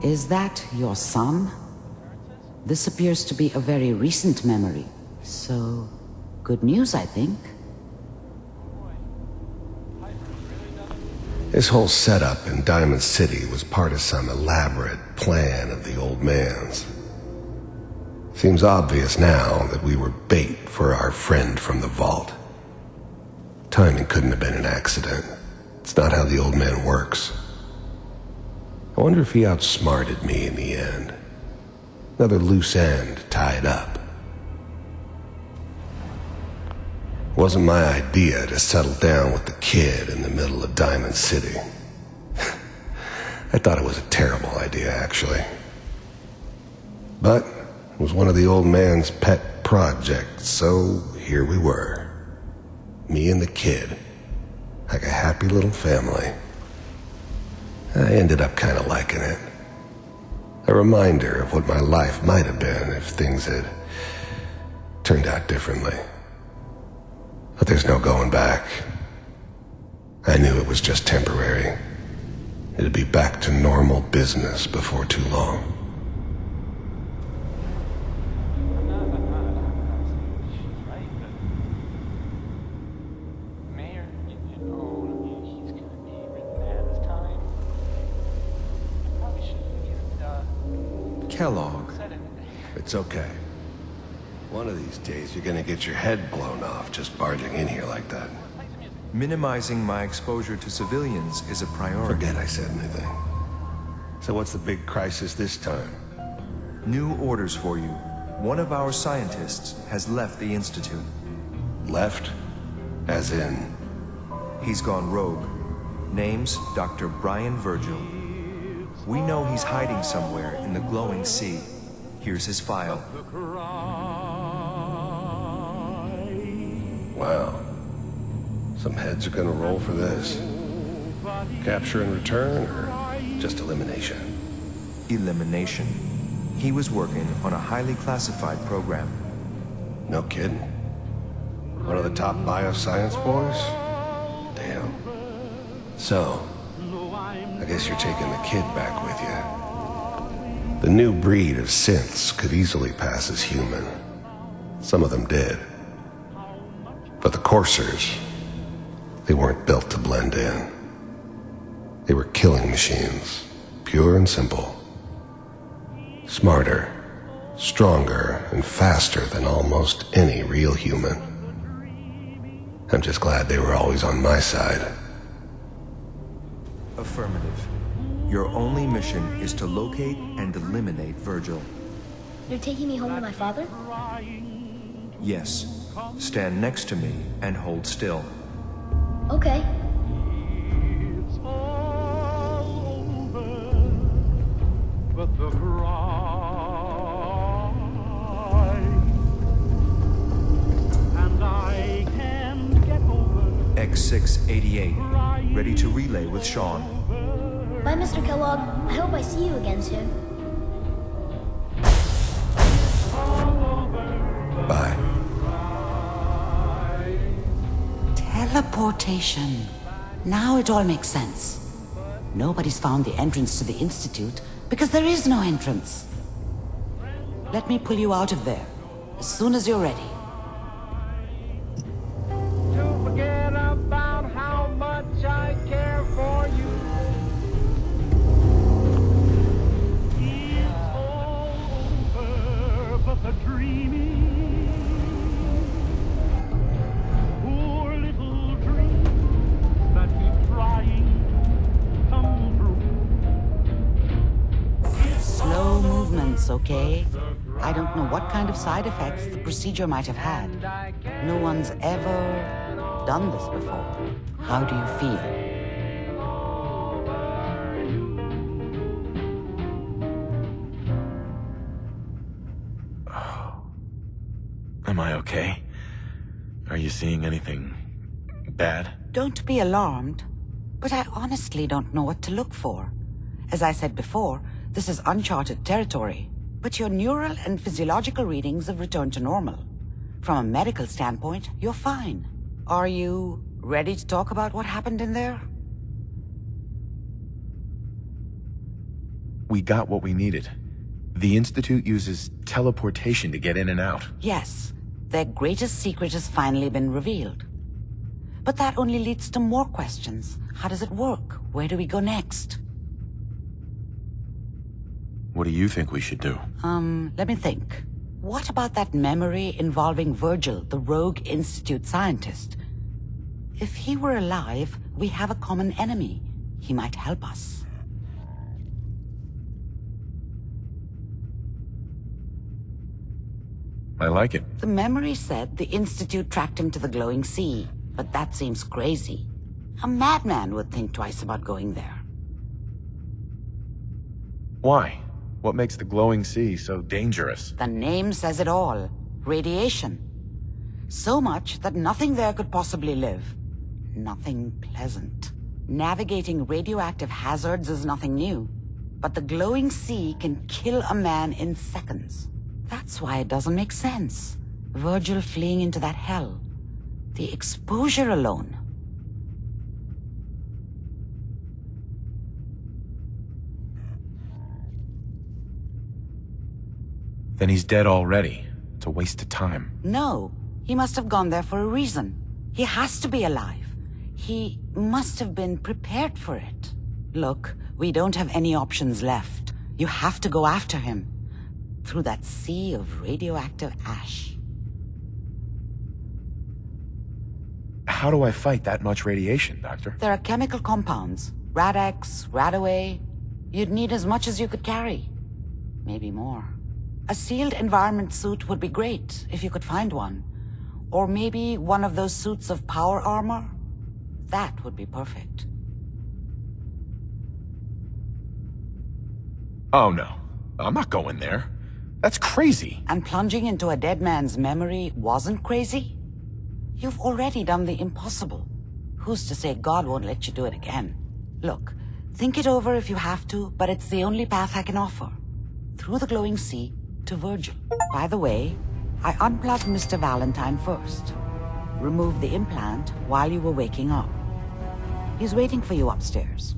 Is that your son? This appears to be a very recent memory. So, good news, I think. This whole setup in Diamond City was part of some elaborate plan of the old man's. Seems obvious now that we were bait for our friend from the vault. Timing couldn't have been an accident. It's not how the old man works. I wonder if he outsmarted me in the end. Another loose end tied up. It wasn't my idea to settle down with the kid in the middle of Diamond City. I thought it was a terrible idea, actually. But it was one of the old man's pet projects, so here we were. Me and the kid, like a happy little family. I ended up kind of liking it. A reminder of what my life might have been if things had turned out differently. But there's no going back. I knew it was just temporary. It'd be back to normal business before too long. Kellogg. It's okay. One of these days you're gonna get your head blown off just barging in here like that. Minimizing my exposure to civilians is a priority. Forget I said anything. So what's the big crisis this time? New orders for you. One of our scientists has left the Institute. Left? As in? He's gone rogue. Name's Dr. Brian Virgil. We know he's hiding somewhere in the glowing sea. Here's his file. Wow. Some heads are gonna roll for this. Capture and return, or just elimination? Elimination. He was working on a highly classified program. No kidding. One of the top bioscience boys? Damn. So, I guess you're taking the kid back with you. The new breed of synths could easily pass as human. Some of them did. But the coursers, they weren't built to blend in. They were killing machines, pure and simple. Smarter, stronger, and faster than almost any real human. I'm just glad they were always on my side. Affirmative. Your only mission is to locate and eliminate Virgil. You're taking me home to my father? Yes. Stand next to me and hold still. Okay. It's all over, but the cry, and I can't get over. X688. Ready to relay with Sean. Bye, Mr. Kellogg. I hope I see you again soon. Bye. Teleportation. Now it all makes sense. Nobody's found the entrance to the Institute because there is no entrance. Let me pull you out of there as soon as you're ready. To forget about how much I care for you. It's all over, but the dreaming. Poor little dreams that keep trying to come true. Slow movements, okay? I don't know what kind of side effects the procedure might have had. No one's ever done this before. How do you feel? Am I okay? Are you seeing anything bad? Don't be alarmed, but I honestly don't know what to look for. As I said before, this is uncharted territory, but your neural and physiological readings have returned to normal. From a medical standpoint, you're fine. Are you ready to talk about what happened in there? We got what we needed. The Institute uses teleportation to get in and out. Yes, their greatest secret has finally been revealed. But that only leads to more questions. How does it work? Where do we go next? What do you think we should do? Let me think. What about that memory involving Virgil, the rogue Institute scientist? If he were alive, we have a common enemy. He might help us. I like it. The memory said the Institute tracked him to the glowing sea, but that seems crazy. A madman would think twice about going there. Why? What makes the glowing sea so dangerous? The name says it all. Radiation. So much that nothing there could possibly live. Nothing pleasant. Navigating radioactive hazards is nothing new. But the glowing sea can kill a man in seconds. That's why it doesn't make sense. Virgil fleeing into that hell. The exposure alone. Then he's dead already. It's a waste of time. No, he must have gone there for a reason. He has to be alive. He must have been prepared for it. Look, we don't have any options left. You have to go after him. Through that sea of radioactive ash. How do I fight that much radiation, Doctor? There are chemical compounds. Rad-X, Radaway. You'd need as much as you could carry. Maybe more. A sealed environment suit would be great, if you could find one. Or maybe one of those suits of power armor. That would be perfect. Oh no, I'm not going there. That's crazy. And plunging into a dead man's memory wasn't crazy? You've already done the impossible. Who's to say God won't let you do it again? Look, think it over if you have to, but it's the only path I can offer. Through the glowing sea to Virgil. By the way, I unplugged Mr. Valentine first. Removed the implant while you were waking up. He's waiting for you upstairs.